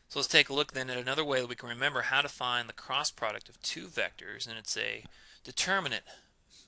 So let's take a look then at another way that we can remember how to find the cross product of two vectors, and it's a determinant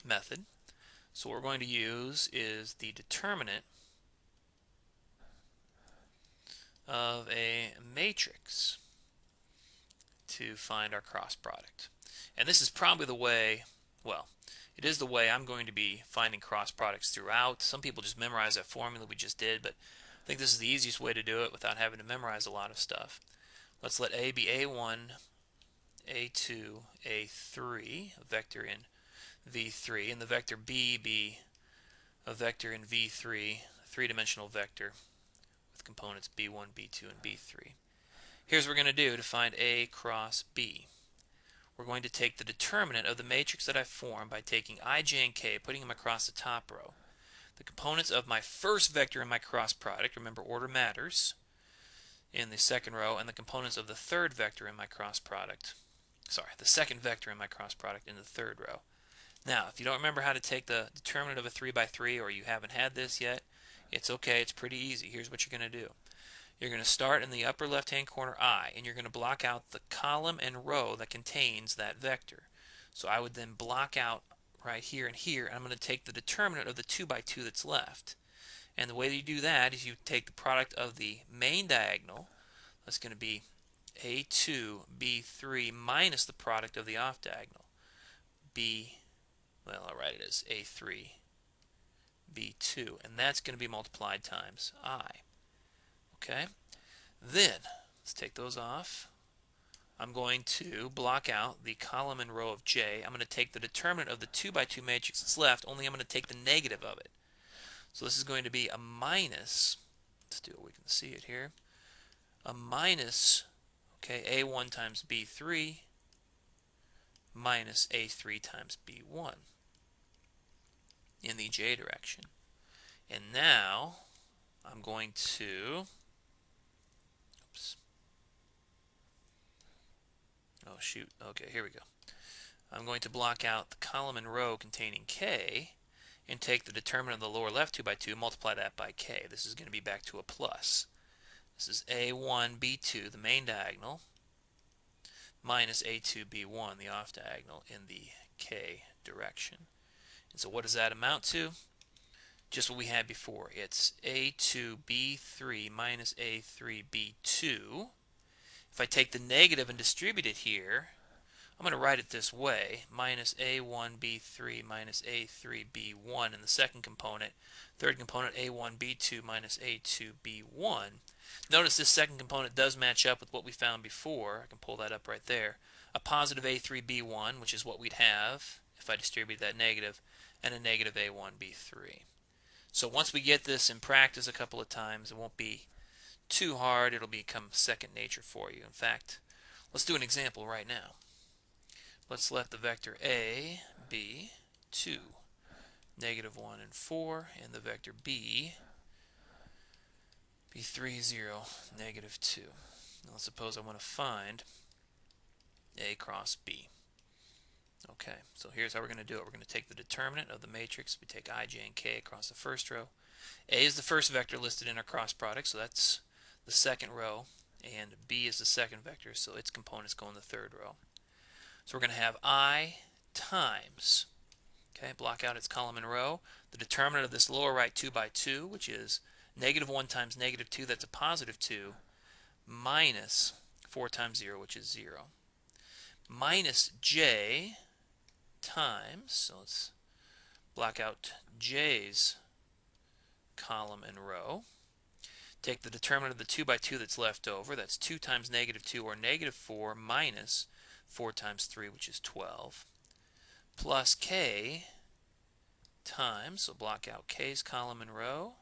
method. So what we're going to use is the determinant of a matrix to find our cross product. And this is probably the way, well, it is the way I'm going to be finding cross products throughout. Some people just memorize that formula we just did, but I think this is the easiest way to do it without having to memorize a lot of stuff. Let's let A be A1, A2, A3, a vector in V3, and the vector B be a vector in V3, a three-dimensional vector with components B1, B2, and B3. Here's what we're going to do to find A cross B. We're going to take the determinant of the matrix that I formed by taking I, J, and K, putting them across the top row. The components of my first vector in my cross product, remember order matters, in the second row, and the components of the third vector in my cross product. Sorry, the second vector in my cross product in the third row. Now, if you don't remember how to take the determinant of a 3 by 3 or you haven't had this yet, it's okay, it's pretty easy. Here's what you're going to do. You're going to start in the upper left-hand corner I, and you're going to block out the column and row that contains that vector. So I would then block out right here and here, and I'm going to take the determinant of the 2 by 2 that's left. And the way that you do that is you take the product of the main diagonal, that's going to be A2, B3, minus the product of the off diagonal, well, I'll write it as A3, B2, and that's going to be multiplied times I. Okay? Then, let's take those off. I'm going to block out the column and row of J. I'm going to take the determinant of the 2 by 2 matrix that's left, only I'm going to take the negative of it. So this is going to be a minus, let's do it, we can see it here, a minus, okay, A1 times B3 minus A3 times B1 in the J direction. And now I'm going to, oops, oh shoot, okay, here we go. I'm going to block out the column and row containing K and take the determinant of the lower left 2 by 2, multiply that by K. This is going to be back to a plus. This is A1, B2, the main diagonal, minus A2, B1, the off diagonal, in the K direction. And so what does that amount to? Just what we had before. It's A2, B3 minus A3, B2. If I take the negative and distribute it here, I'm going to write it this way, minus A1, B3 minus A3, B1 in the second component. Third component, A1, B2 minus A2, B1. Notice this second component does match up with what we found before. I can pull that up right there. A positive A3, B1, which is what we'd have if I distribute that negative, and a negative A1, B3. So once we get this in practice a couple of times, it won't be too hard. It'll become second nature for you. In fact, let's do an example right now. Let's let the vector A be 2, negative 1, and 4, and the vector B be 3, 0, negative 2. Now let's suppose I want to find A cross B. Okay, so here's how we're going to do it. We're going to take the determinant of the matrix. We take I, J, and K across the first row. A is the first vector listed in our cross product, so that's the second row, and B is the second vector, so its components go in the third row. So we're going to have I times, okay, block out its column and row, the determinant of this lower right 2 by 2, which is negative 1 times negative 2, that's a positive 2, minus 4 times 0, which is 0, minus J times, so let's block out J's column and row. Take the determinant of the 2 by 2 that's left over, that's 2 times negative 2, or negative 4, minus 4 times 3, which is 12, plus K times, so block out K's column and row.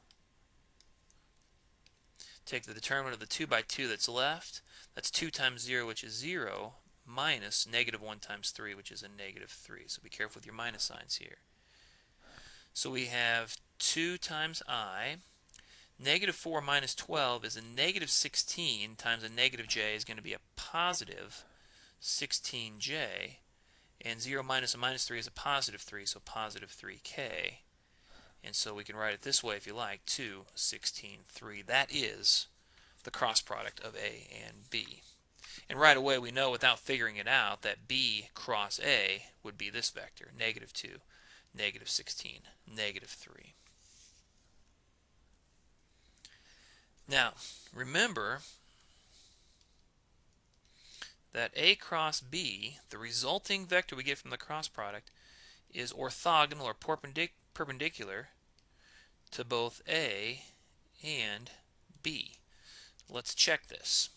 Take the determinant of the 2 by 2 that's left, that's 2 times 0, which is 0, minus negative 1 times 3, which is a negative 3. So be careful with your minus signs here. So we have 2 times I. Negative 4 minus 12 is a negative 16 times a negative j is going to be a positive 16j. And 0 minus a minus 3 is a positive 3, so positive 3k. And so we can write it this way if you like, 2, 16, 3. That is the cross product of A and B. And right away we know without figuring it out that B cross A would be this vector, -2, -16, -3. Now, remember that A cross B, the resulting vector we get from the cross product, is orthogonal or perpendicular to both A and B. Let's check this.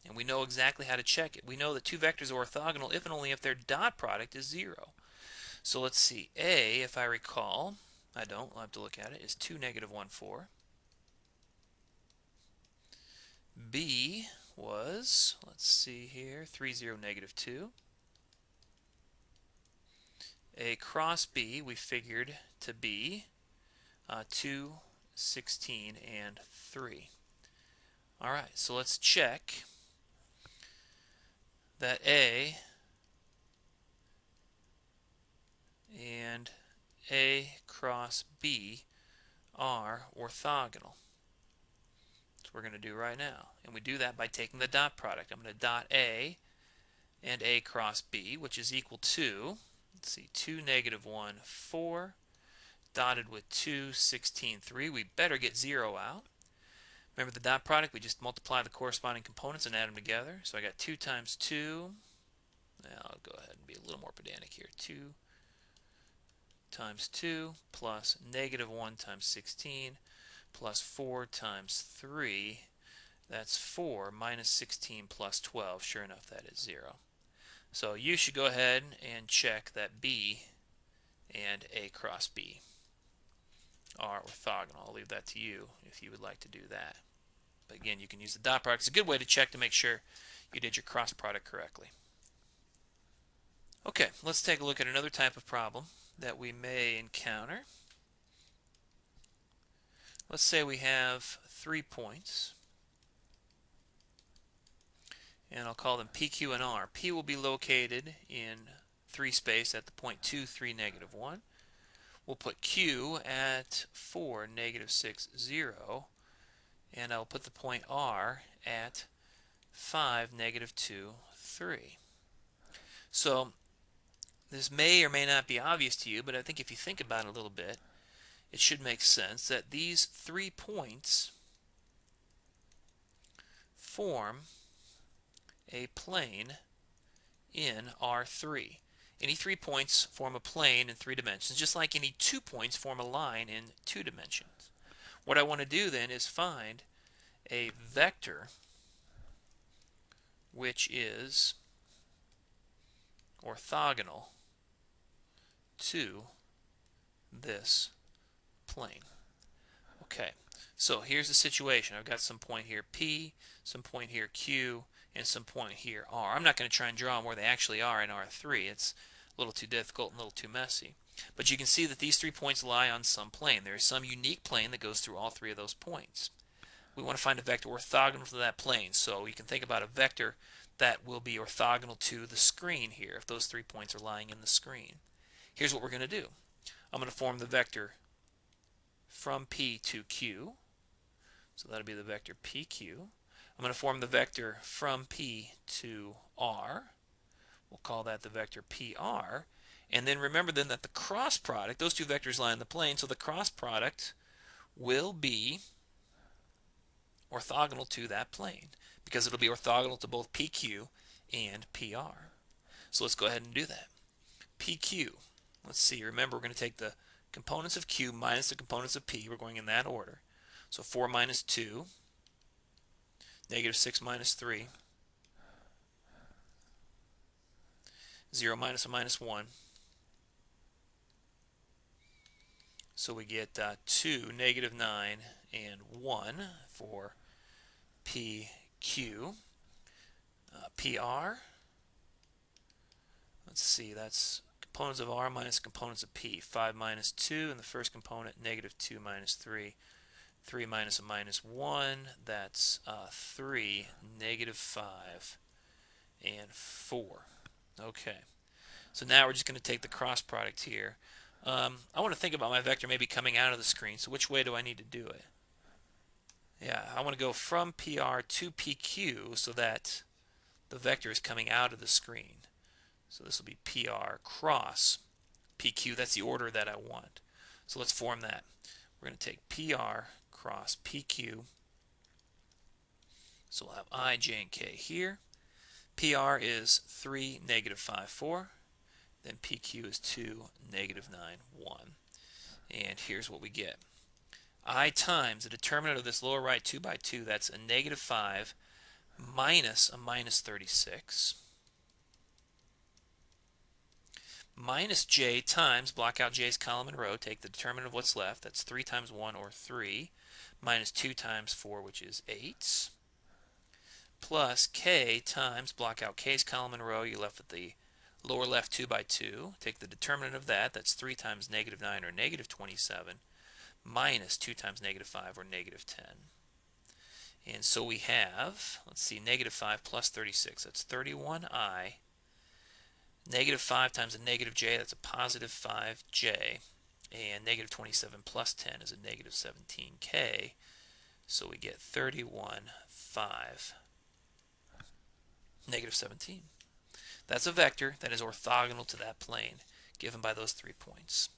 And we know exactly how to check it. We know that two vectors are orthogonal if and only if their dot product is 0. So let's see. A, if I recall, I don't, I'll have to look at it, is 2, -1, 4. B was, let's see here, 3, 0, -2. A cross B we figured to be 2, 16, and 3. Alright, so let's check that A and A cross B are orthogonal. That's what we're going to do right now. And we do that by taking the dot product. I'm going to dot A and A cross B, which is equal to, let's see, 2, -1, 4, dotted with 2, 16, 3. We better get 0 out. Remember the dot product? We just multiply the corresponding components and add them together. So I got 2 times 2. Now I'll go ahead and be a little more pedantic here. 2 times 2 plus -1 times 16 plus 4 times 3. That's 4 minus 16 plus 12. Sure enough, that is 0. So you should go ahead and check that B and A cross B are orthogonal. I'll leave that to you if you would like to do that. But again, you can use the dot product. It's a good way to check to make sure you did your cross product correctly. Okay, let's take a look at another type of problem that we may encounter. Let's say we have 3 points, and I'll call them P, Q, and R. P will be located in 3 space at the point 2, 3, -1. We'll put Q at 4, -6, 0. And I'll put the point R at 5, -2, 3. So this may or may not be obvious to you, but I think if you think about it a little bit, it should make sense that these 3 points form a plane in R3. Any 3 points form a plane in 3 dimensions, just like any 2 points form a line in 2 dimensions. What I want to do then is find a vector which is orthogonal to this plane. Okay, so here's the situation. I've got some point here P, some point here Q, and some point here R. I'm not going to try and draw them where they actually are in R3. It's a little too difficult and a little too messy. But you can see that these 3 points lie on some plane. There is some unique plane that goes through all 3 of those points. We want to find a vector orthogonal to that plane. So you can think about a vector that will be orthogonal to the screen here if those 3 points are lying in the screen. Here's what we're going to do. I'm going to form the vector from P to Q. So that'll be the vector PQ. I'm going to form the vector from P to R. We'll call that the vector PR. And then remember then that the cross product, those 2 vectors lie in the plane, so the cross product will be orthogonal to that plane because it'll be orthogonal to both PQ and PR. So let's go ahead and do that. PQ, let's see, remember we're going to take the components of Q minus the components of P. We're going in that order. So 4 minus 2, -6 minus 3, 0 minus a minus 1. So we get 2, -9, and 1 for PQ. PR, let's see, that's components of R minus components of P. 5 minus 2 in the first component, -2 minus 3. 3 minus a minus 1, that's 3, -5, and 4. Okay, so now we're just going to take the cross product here. I want to think about my vector maybe coming out of the screen, so which way do I need to do it? Yeah, I want to go from PR to PQ so that the vector is coming out of the screen. So this will be PR cross PQ. That's the order that I want. So let's form that. We're going to take PR cross PQ. So we'll have I, J, and K here. PR is 3, negative 5, 4. Then PQ is 2, negative 9, 1. And here's what we get. I times the determinant of this lower right 2 by 2, that's a negative 5 minus a minus 36, minus J times, block out J's column and row, take the determinant of what's left, that's 3 times 1 or 3, minus 2 times 4, which is 8, plus K times, block out K's column and row, you're left with the lower left 2 by 2, take the determinant of that, that's 3 times negative 9 or negative 27, minus 2 times negative 5 or negative 10. And so we have, let's see, negative 5 plus 36, that's 31I. Negative 5 times a negative j, that's a positive 5j. And negative 27 plus 10 is a negative 17k. So we get 31, 5, negative 17. That's a vector that is orthogonal to that plane, given by those 3 points.